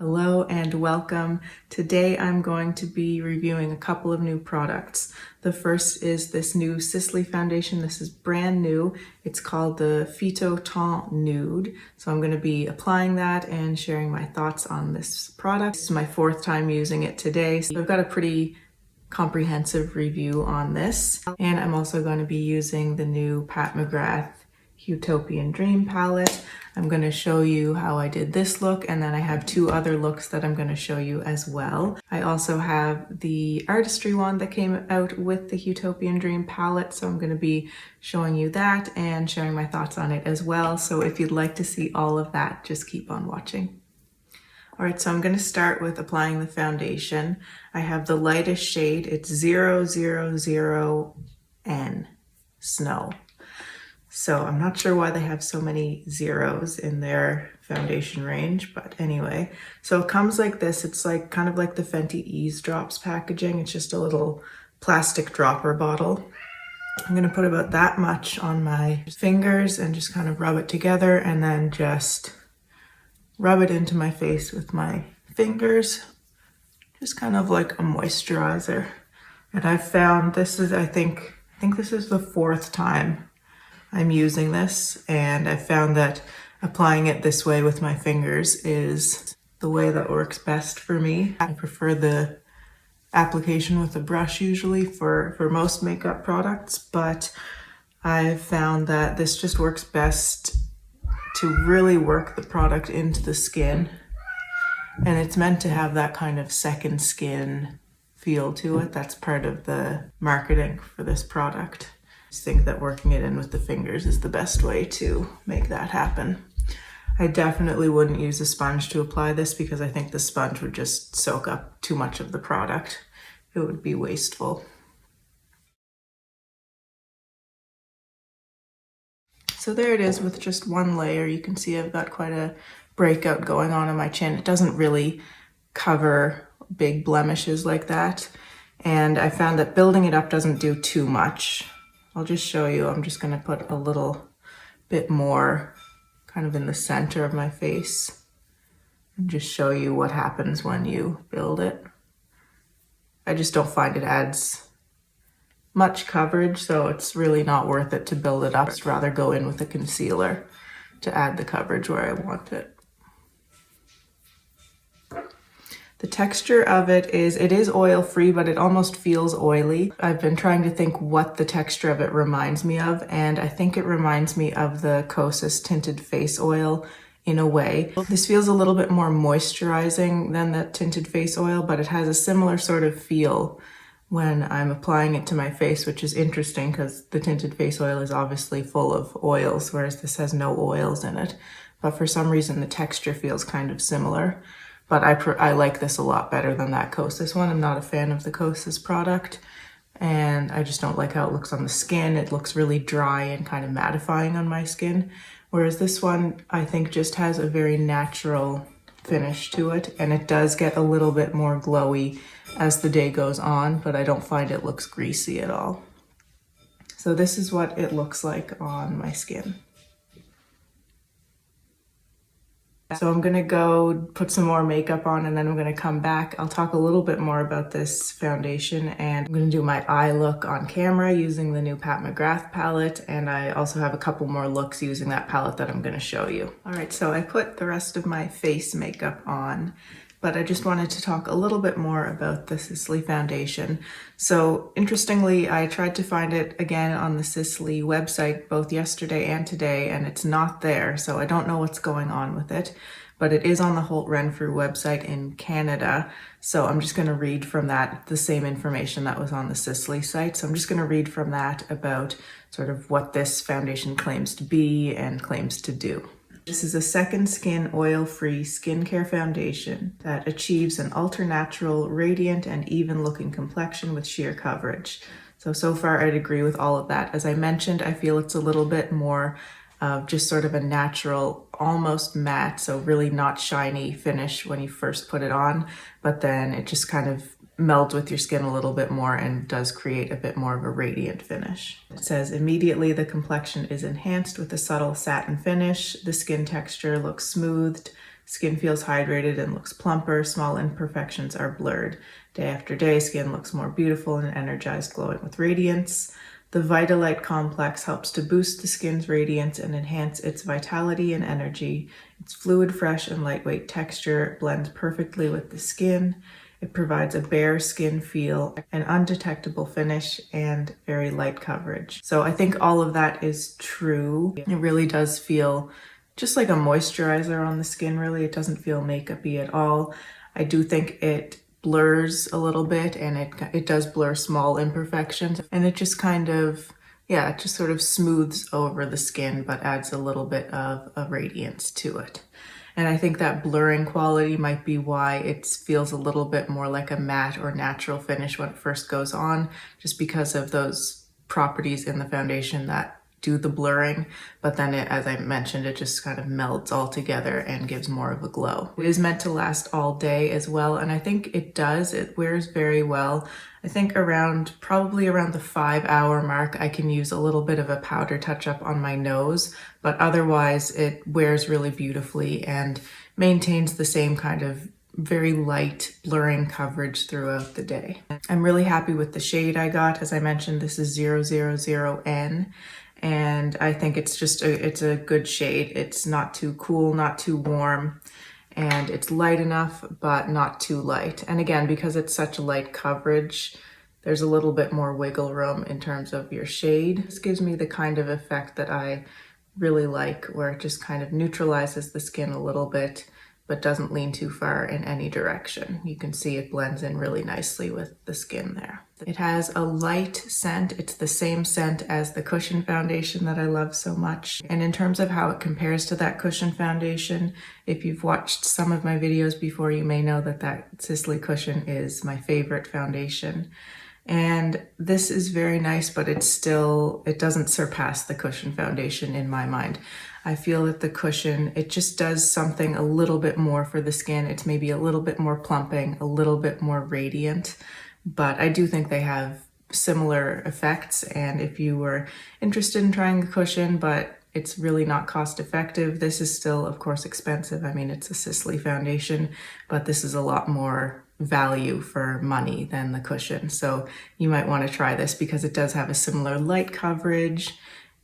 Hello and welcome. Today I'm going to be reviewing a couple of new products. The first is this new Sisley foundation. This is brand new. It's called the Phyto-Teint Nude. So I'm going to be applying that and sharing my thoughts on this product. This is my fourth time using it today. So I've got a pretty comprehensive review on this. And I'm also going to be using the new McGrath Huetopian Dream palette. I'm going to show you how I did this look, and then I have two other looks that I'm going to show you as well. I also have the artistry wand that came out with the Huetopian Dream palette, so I'm going to be showing you that and sharing my thoughts on it as well. So if you'd like to see all of that, just keep on watching. Alright, so I'm going to start with applying the foundation. I have the lightest shade. It's 000N Snow. So I'm not sure why they have so many zeros in their foundation range, but anyway. So it comes like this. It's like kind of like the Fenty Ease Drops packaging. It's just a little plastic dropper bottle. I'm going to put about that much on my fingers and just kind of rub it together, and then just rub it into my face with my fingers, just kind of like a moisturizer. And I've found this is, I think this is the fourth time I'm using this, and I found that applying it this way with my fingers is the way that works best for me. I prefer the application with a brush usually for most makeup products, but I've found that this just works best to really work the product into the skin, and it's meant to have that kind of second skin feel to it. That's part of the marketing for this product. I think that working it in with the fingers is the best way to make that happen. I definitely wouldn't use a sponge to apply this because I think the sponge would just soak up too much of the product. It would be wasteful. So there it is with just one layer. You can see I've got quite a breakout going on in my chin. It doesn't really cover big blemishes like that. And I found that building it up doesn't do too much. I'll just show you. I'm just going to put a little bit more kind of in the center of my face and just show you what happens when you build it. I just don't find it adds much coverage, so it's really not worth it to build it up. I'd rather go in with a concealer to add the coverage where I want it. The texture of it is oil-free, but it almost feels oily. I've been trying to think what the texture of it reminds me of, and I think it reminds me of the Kosas tinted face oil in a way. This feels a little bit more moisturizing than the tinted face oil, but it has a similar sort of feel when I'm applying it to my face, which is interesting because the tinted face oil is obviously full of oils, whereas this has no oils in it. But for some reason, the texture feels kind of similar. But I like this a lot better than that Kosas one. I'm not a fan of the Kosas product, and I just don't like how it looks on the skin. It looks really dry and kind of mattifying on my skin. Whereas this one, I think, just has a very natural finish to it, and it does get a little bit more glowy as the day goes on, but I don't find it looks greasy at all. So this is what it looks like on my skin. So I'm gonna go put some more makeup on, and then I'm gonna come back. I'll talk a little bit more about this foundation, and I'm gonna do my eye look on camera using the new McGrath palette, and I also have a couple more looks using that palette that I'm gonna show you. All right, so I put the rest of my face makeup on, but I just wanted to talk a little bit more about the Sisley foundation. So interestingly, I tried to find it again on the Sisley website both yesterday and today, and it's not there. So I don't know what's going on with it, but it is on the Holt Renfrew website in Canada. So I'm just gonna read from that, the same information that was on the Sisley site. So I'm just gonna read from that about sort of what this foundation claims to be and claims to do. This is a second skin oil-free skincare foundation that achieves an ultra-natural, radiant, and even-looking complexion with sheer coverage. So far I'd agree with all of that. As I mentioned, I feel it's a little bit more of just sort of a natural, almost matte, so really not shiny finish when you first put it on, but then it just kind of melds with your skin a little bit more and does create a bit more of a radiant finish. It says, immediately the complexion is enhanced with a subtle satin finish. The skin texture looks smoothed, Skin feels hydrated and looks plumper. Small imperfections are blurred. Day after day, skin looks more beautiful and energized, glowing with radiance. The Vitalite complex helps to boost the skin's radiance and enhance its vitality and energy. Its fluid, fresh, and lightweight texture blends perfectly with the skin. It provides a bare skin feel, an undetectable finish, and very light coverage. So I think all of that is true. It really does feel just like a moisturizer on the skin, really. It doesn't feel makeup-y at all. I do think it blurs a little bit, and it does blur small imperfections, and it just kind of, yeah, it just sort of smooths over the skin but adds a little bit of a radiance to it. And I think that blurring quality might be why it feels a little bit more like a matte or natural finish when it first goes on, just because of those properties in the foundation that do the blurring, but then it, as I mentioned, it just kind of melds all together and gives more of a glow. It is meant to last all day as well, and I think it does. It wears very well. I think probably around the 5-hour mark, I can use a little bit of a powder touch-up on my nose, but otherwise it wears really beautifully and maintains the same kind of very light blurring coverage throughout the day. I'm really happy with the shade I got. As I mentioned, this is 000N. And I think it's a good shade. It's not too cool, not too warm, and it's light enough, but not too light. And again, because it's such a light coverage, there's a little bit more wiggle room in terms of your shade. This gives me the kind of effect that I really like, where it just kind of neutralizes the skin a little bit, but doesn't lean too far in any direction. You can see it blends in really nicely with the skin there. It has a light scent. It's the same scent as the cushion foundation that I love so much. And in terms of how it compares to that cushion foundation, if you've watched some of my videos before, you may know that Sisley cushion is my favorite foundation. And this is very nice, but it doesn't surpass the cushion foundation in my mind. I feel that the cushion, it just does something a little bit more for the skin. It's maybe a little bit more plumping, a little bit more radiant, but I do think they have similar effects. And if you were interested in trying the cushion, but it's really not cost effective, this is still, of course, expensive. I mean, it's a Sisley foundation, but this is a lot more value for money than the cushion. So you might want to try this because it does have a similar light coverage.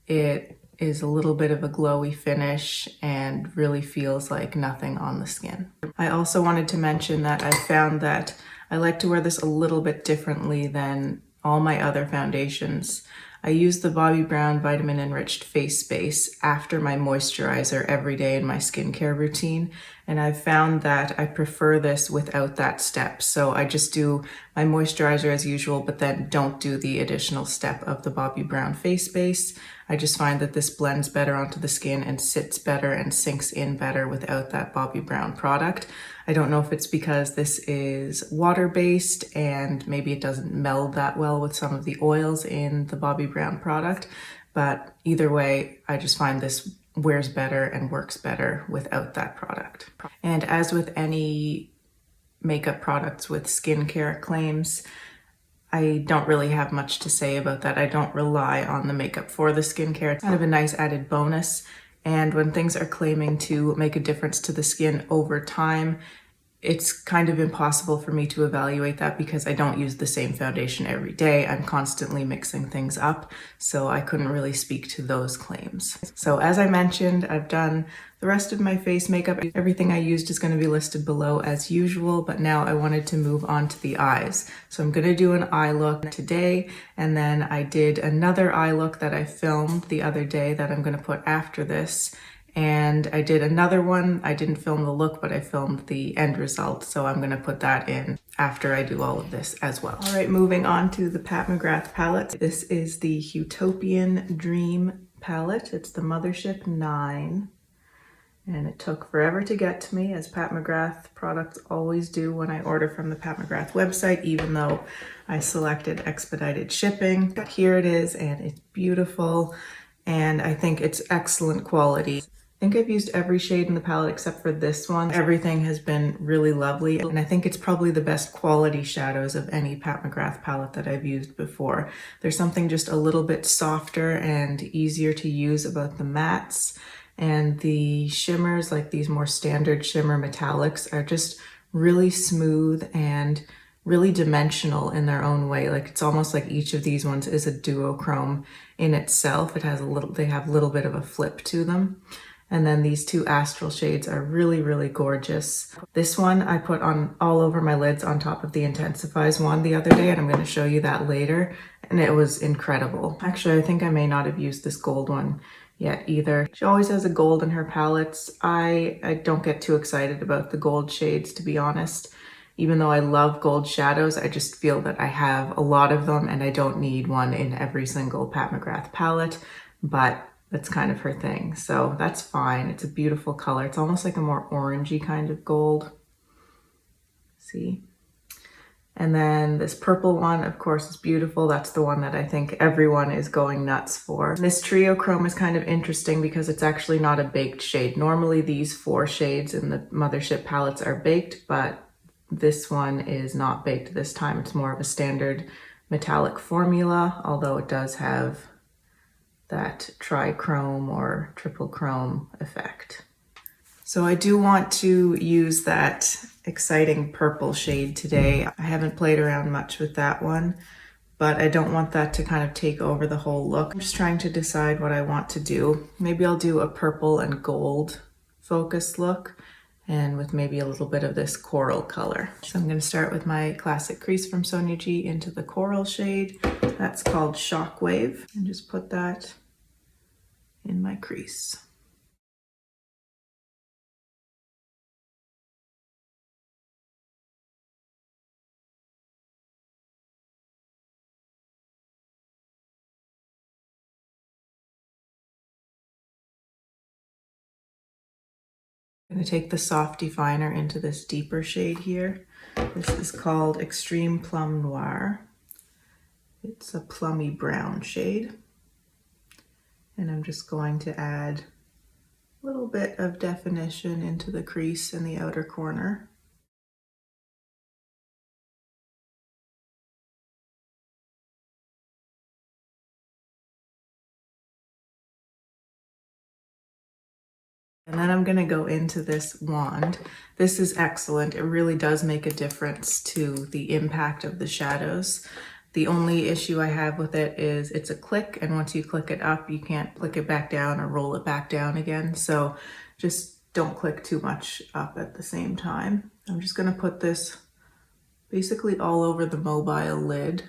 It is a little bit of a glowy finish and really feels like nothing on the skin. I also wanted to mention that I found that I like to wear this a little bit differently than all my other foundations. I use the Bobbi Brown Vitamin Enriched Face Base after my moisturizer every day in my skincare routine, and I've found that I prefer this without that step. So I just do my moisturizer as usual, but then don't do the additional step of the Bobbi Brown Face Base. I just find that this blends better onto the skin and sits better and sinks in better without that Bobbi Brown product. I don't know if it's because this is water-based and maybe it doesn't meld that well with some of the oils in the Bobbi Brown product, but either way, I just find this wears better and works better without that product. And as with any makeup products with skincare claims, I don't really have much to say about that. I don't rely on the makeup for the skincare. It's kind of a nice added bonus. And when things are claiming to make a difference to the skin over time, it's kind of impossible for me to evaluate that because I don't use the same foundation every day. I'm constantly mixing things up, so I couldn't really speak to those claims. So as I mentioned, I've done the rest of my face makeup. Everything I used is going to be listed below as usual, but now I wanted to move on to the eyes. So I'm going to do an eye look today, and then I did another eye look that I filmed the other day that I'm going to put after this. And I did another one. I didn't film the look, but I filmed the end result. So I'm gonna put that in after I do all of this as well. All right, moving on to the Pat McGrath palette. This is the Huetopian Dream palette. It's the Mothership 9. And it took forever to get to me, as Pat McGrath products always do when I order from the Pat McGrath website, even though I selected expedited shipping. But here it is, and it's beautiful. And I think it's excellent quality. I think I've used every shade in the palette except for this one. Everything has been really lovely, and I think it's probably the best quality shadows of any Pat McGrath palette that I've used before. There's something just a little bit softer and easier to use about the mattes, And the shimmers, like these more standard shimmer metallics, are just really smooth and really dimensional in their own way. Like it's almost like each of these ones is a duochrome in itself. It has they have a little bit of a flip to them. And then these two astral shades are really, really gorgeous. This one I put on all over my lids on top of the Intensifeyes wand the other day, and I'm going to show you that later. And it was incredible. Actually, I think I may not have used this gold one yet either. She always has a gold in her palettes. I don't get too excited about the gold shades, to be honest. Even though I love gold shadows, I just feel that I have a lot of them and I don't need one in every single Pat McGrath palette, but that's kind of her thing. So that's fine. It's a beautiful color. It's almost like a more orangey kind of gold. See? And then this purple one, of course, is beautiful. That's the one that I think everyone is going nuts for. This trio chrome is kind of interesting because it's actually not a baked shade. Normally these 4 shades in the Mothership palettes are baked, but this one is not baked this time. It's more of a standard metallic formula, although it does have that trichrome or triple chrome effect. So I do want to use that exciting purple shade today. I haven't played around much with that one, but I don't want that to kind of take over the whole look. I'm just trying to decide what I want to do. Maybe I'll do a purple and gold focused look, and with maybe a little bit of this coral color. So I'm going to start with my classic crease from Sonia G into the coral shade. That's called Shockwave, and just put that in my crease. I'm going to take the soft definer into this deeper shade here. This is called Extreme Plum Noir. It's a plummy brown shade. And I'm just going to add a little bit of definition into the crease in the outer corner. And then I'm going to go into this wand. This is excellent. It really does make a difference to the impact of the shadows. The only issue I have with it is it's a click, and once you click it up, you can't click it back down or roll it back down again. So just don't click too much up at the same time. I'm just going to put this basically all over the mobile lid.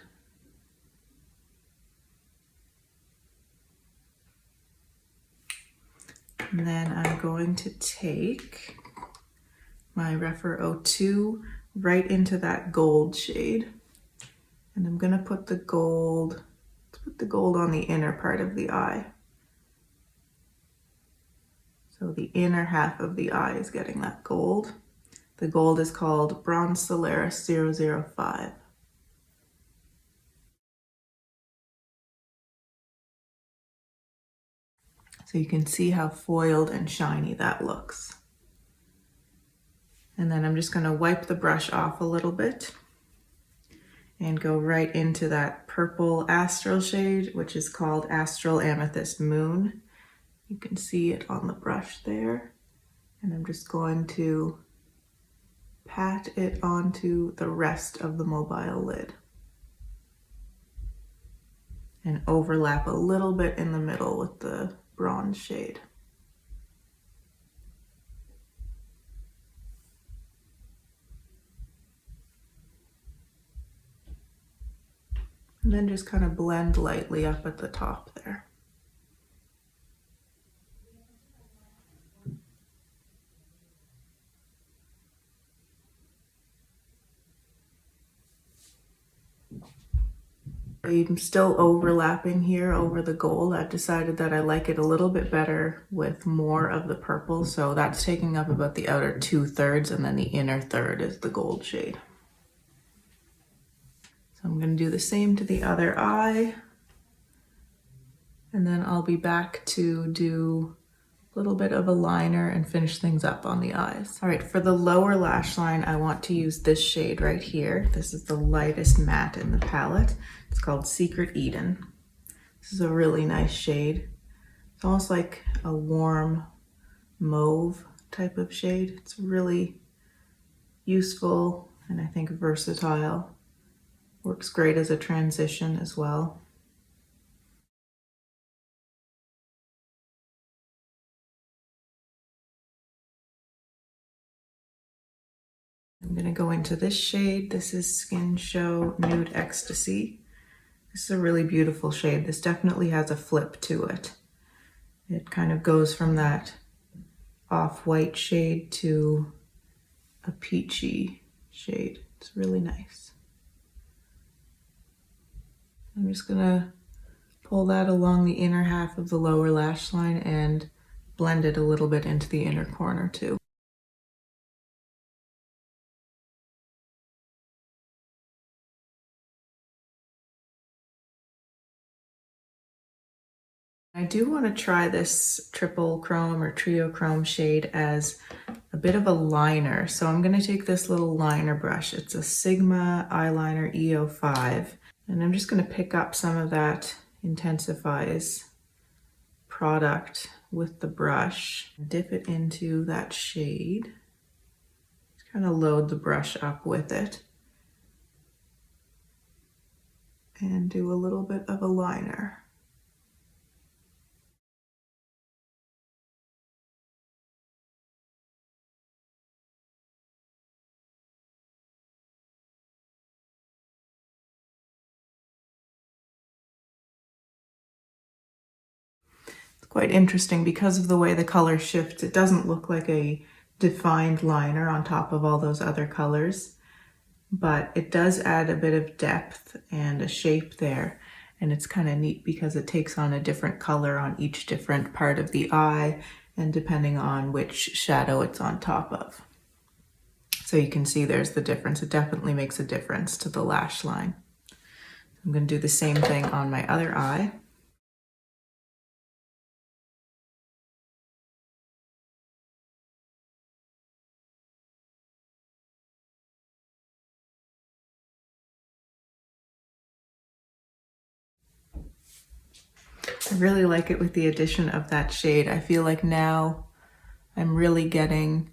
And then I'm going to take my Rephr 02 right into that gold shade. And I'm going to put the gold, on the inner part of the eye. So the inner half of the eye is getting that gold. The gold is called Bronze Solaris 005. So you can see how foiled and shiny that looks. And then I'm just going to wipe the brush off a little bit and go right into that purple astral shade, which is called Astral Amethyst Moon. You can see it on the brush there. And I'm just going to pat it onto the rest of the mobile lid and overlap a little bit in the middle with the bronze shade. And then just kind of blend lightly up at the top there. I'm still overlapping here over the gold. I've decided that I like it a little bit better with more of the purple, so that's taking up about the outer 2/3, and then the inner third is the gold shade. So I'm going to do the same to the other eye, and then I'll be back to do a little bit of a liner and finish things up on the eyes. All right, for the lower lash line, I want to use this shade right here. This is the lightest matte in the palette. It's called Secret Eden. This is a really nice shade. It's almost like a warm mauve type of shade. It's really useful and I think versatile. Works great as a transition as well. I'm going to go into this shade. This is Skin Show Nude Ecstasy. This is a really beautiful shade. This definitely has a flip to it. It kind of goes from that off-white shade to a peachy shade. It's really nice. I'm just going to pull that along the inner half of the lower lash line and blend it a little bit into the inner corner too. I do want to try this triple chrome or trio chrome shade as a bit of a liner. So I'm going to take this little liner brush. It's a Sigma eyeliner EO5. And I'm just going to pick up some of that Intensifeyes product with the brush, dip it into that shade. Just kind of load the brush up with it. And do a little bit of a liner. Quite interesting because of the way the color shifts. It doesn't look like a defined liner on top of all those other colors, but it does add a bit of depth and a shape there. And it's kind of neat because it takes on a different color on each different part of the eye and depending on which shadow it's on top of. So you can see there's the difference. It definitely makes a difference to the lash line. I'm going to do the same thing on my other eye. I really like it with the addition of that shade. I feel like now I'm really getting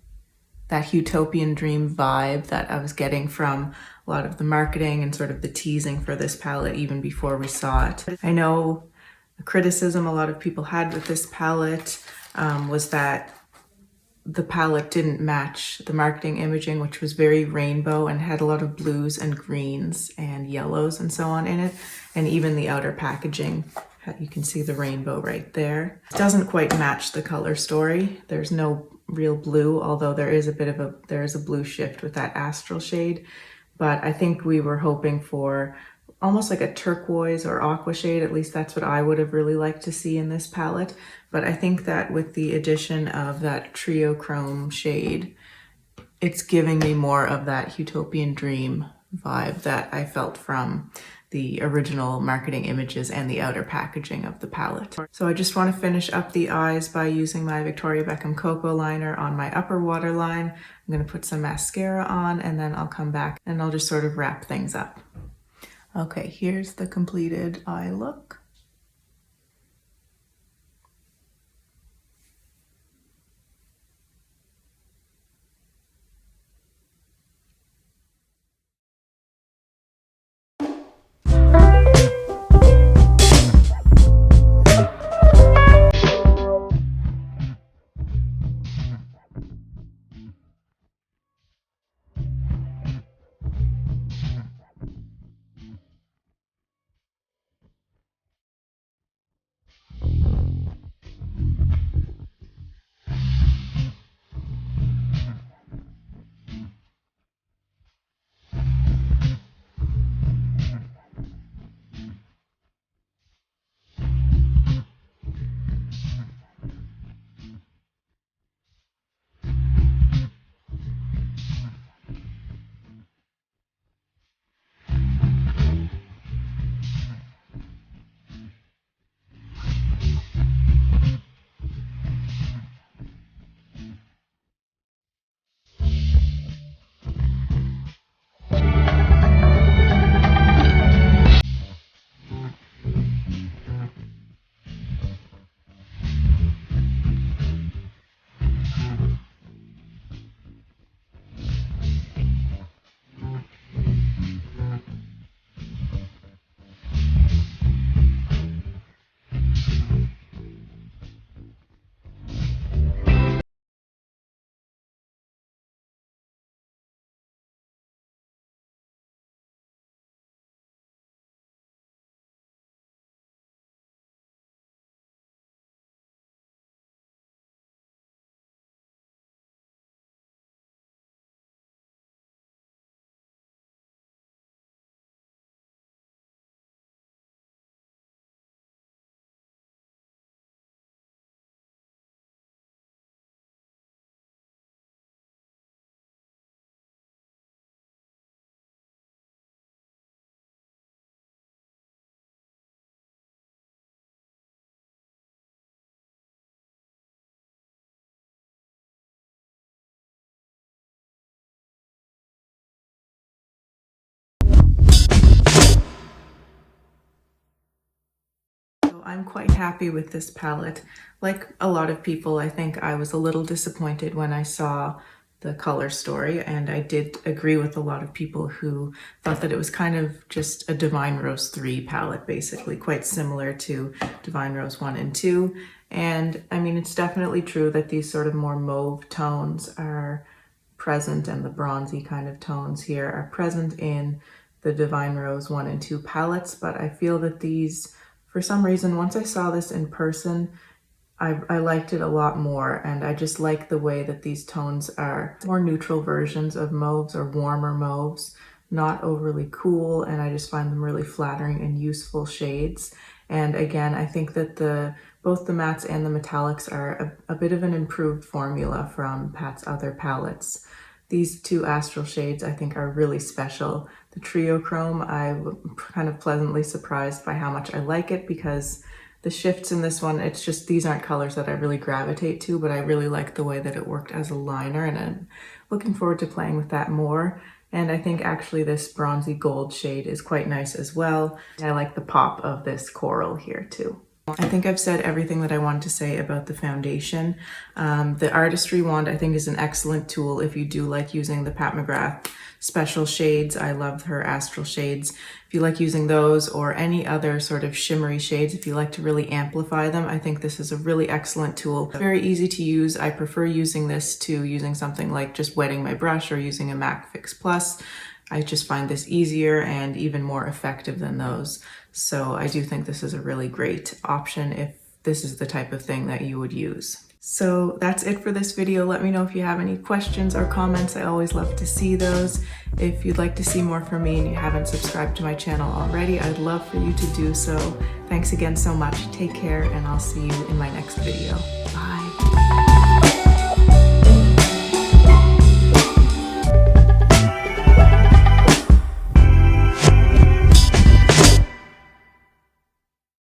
that Huetopian dream vibe that I was getting from a lot of the marketing and sort of the teasing for this palette even before we saw it. I know the criticism a lot of people had with this palette was that the palette didn't match the marketing imaging, which was very rainbow and had a lot of blues and greens and yellows and so on in it. And even the outer packaging, you can see the rainbow right there. It doesn't quite match the color story. There's no real blue, although there is a blue shift with that astral shade. But I think we were hoping for almost like a turquoise or aqua shade. At least that's what I would have really liked to see in this palette. But I think that with the addition of that trio chrome shade, it's giving me more of that Huetopian dream vibe that I felt from the original marketing images and the outer packaging of the palette. So I just want to finish up the eyes by using my Victoria Beckham Cocoa liner on my upper waterline. I'm going to put some mascara on and then I'll come back and I'll just sort of wrap things up. Okay, here's the completed eye look. I'm quite happy with this palette. Like a lot of people, I think I was a little disappointed when I saw the color story, and I did agree with a lot of people who thought that it was kind of just a Divine Rose 3 palette, basically, quite similar to Divine Rose 1 and 2. And I mean, it's definitely true that these sort of more mauve tones are present, and the bronzy kind of tones here are present in the Divine Rose 1 and 2 palettes, but I feel that these, for some reason, once I saw this in person, I liked it a lot more, and I just like the way that these tones are more neutral versions of mauves or warmer mauves, not overly cool, and I just find them really flattering and useful shades. And again, I think that both the mattes and the metallics are a bit of an improved formula from Pat's other palettes. These two astral shades I think are really special. The Trio Chrome, I'm kind of pleasantly surprised by how much I like it, because the shifts in this one, it's just, these aren't colors that I really gravitate to, but I really like the way that it worked as a liner, and I'm looking forward to playing with that more. And I think actually this bronzy gold shade is quite nice as well. I like the pop of this coral here too. I think I've said everything that I wanted to say about the foundation. The Artistry Wand I think is an excellent tool if you do like using the Pat McGrath special shades. I love her astral shades. If you like using those or any other sort of shimmery shades, if you like to really amplify them, I think this is a really excellent tool. Very easy to use. I prefer using this to using something like just wetting my brush or using a MAC Fix Plus. I just find this easier and even more effective than those. So I do think this is a really great option if this is the type of thing that you would use. So that's it for this video. Let me know if you have any questions or comments. I always love to see those. If you'd like to see more from me and you haven't subscribed to my channel already, I'd love for you to do so. Thanks again so much. Take care, and I'll see you in my next video. Bye.